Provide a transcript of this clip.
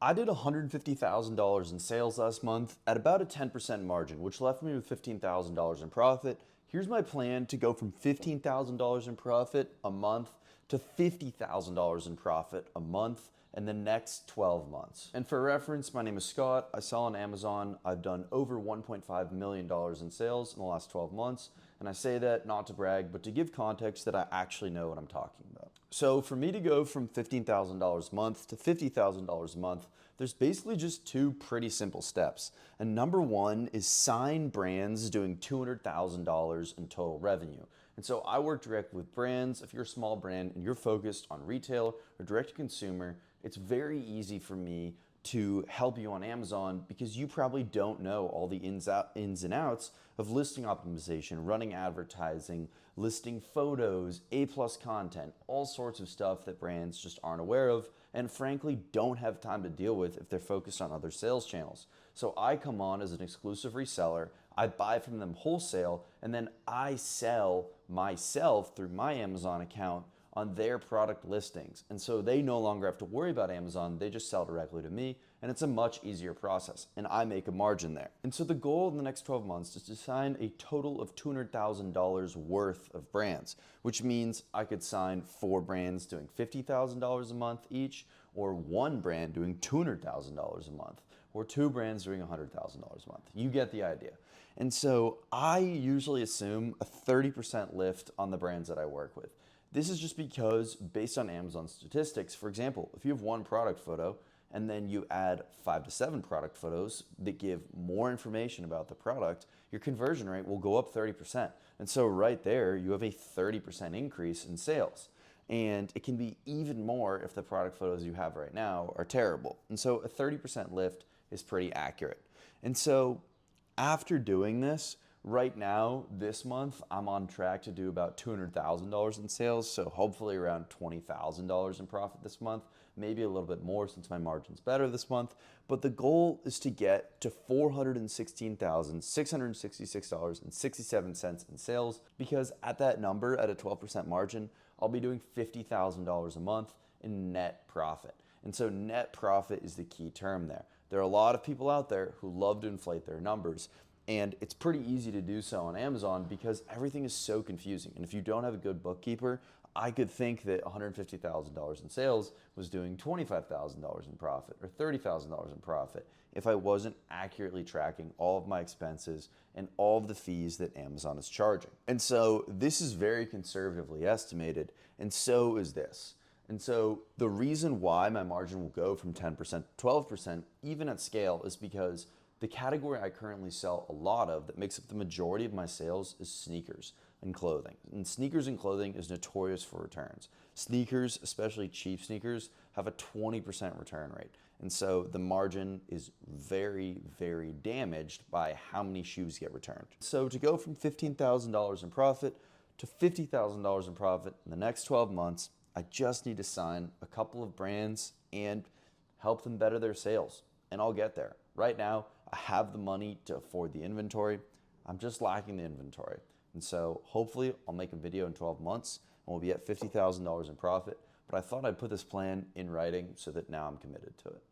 I did $150,000 in sales last month at about a 10% margin, which left me with $15,000 in profit. Here's my plan to go from $15,000 in profit a month to $50,000 in profit a month in the next 12 months. And for reference, my name is Scott. I sell on Amazon. I've done over $1.5 million in sales in the last 12 months. And I say that not to brag, but to give context that I actually know what I'm talking about. So for me to go from $15,000 a month to $50,000 a month, there's basically just two pretty simple steps. And number one is sign brands doing $200,000 in total revenue. And so I work directly with brands. If you're a small brand and you're focused on retail or direct to consumer, it's very easy for me to help you on Amazon because you probably don't know all the ins and outs of listing optimization, running advertising, listing photos, A+ content, all sorts of stuff that brands just aren't aware of and frankly don't have time to deal with if they're focused on other sales channels. So I come on as an exclusive reseller, I buy from them wholesale, and then I sell myself through my Amazon account on their product listings. And so they no longer have to worry about Amazon, they just sell directly to me, and it's a much easier process, and I make a margin there. And so the goal in the next 12 months is to sign a total of $200,000 worth of brands, which means I could sign 4 brands doing $50,000 a month each, or 1 brand doing $200,000 a month, or 2 brands doing $100,000 a month. You get the idea. And so I usually assume a 30% lift on the brands that I work with. This is just because based on Amazon statistics, for example, if you have 1 product photo and then you add 5 to 7 product photos that give more information about the product, your conversion rate will go up 30%. And so right there, you have a 30% increase in sales. And it can be even more if the product photos you have right now are terrible. And so a 30% lift is pretty accurate. And so after doing this, right now, this month, I'm on track to do about $200,000 in sales, so hopefully around $20,000 in profit this month, maybe a little bit more since my margin's better this month. But the goal is to get to $416,666.67 in sales, because at that number, at a 12% margin, I'll be doing $50,000 a month in net profit. And so net profit is the key term there. There are a lot of people out there who love to inflate their numbers. And it's pretty easy to do so on Amazon because everything is so confusing. And if you don't have a good bookkeeper, I could think that $150,000 in sales was doing $25,000 in profit or $30,000 in profit if I wasn't accurately tracking all of my expenses and all of the fees that Amazon is charging. And so this is very conservatively estimated, and so is this. And so the reason why my margin will go from 10% to 12%, even at scale, is because the category I currently sell a lot of that makes up the majority of my sales is sneakers and clothing. And sneakers and clothing is notorious for returns. Sneakers, especially cheap sneakers, have a 20% return rate. And so the margin is very, very damaged by how many shoes get returned. So to go from $15,000 in profit to $50,000 in profit in the next 12 months, I just need to sign a couple of brands and help them better their sales. And I'll get there. Right now, I have the money to afford the inventory. I'm just lacking the inventory. And so hopefully I'll make a video in 12 months and we'll be at $50,000 in profit. But I thought I'd put this plan in writing so that now I'm committed to it.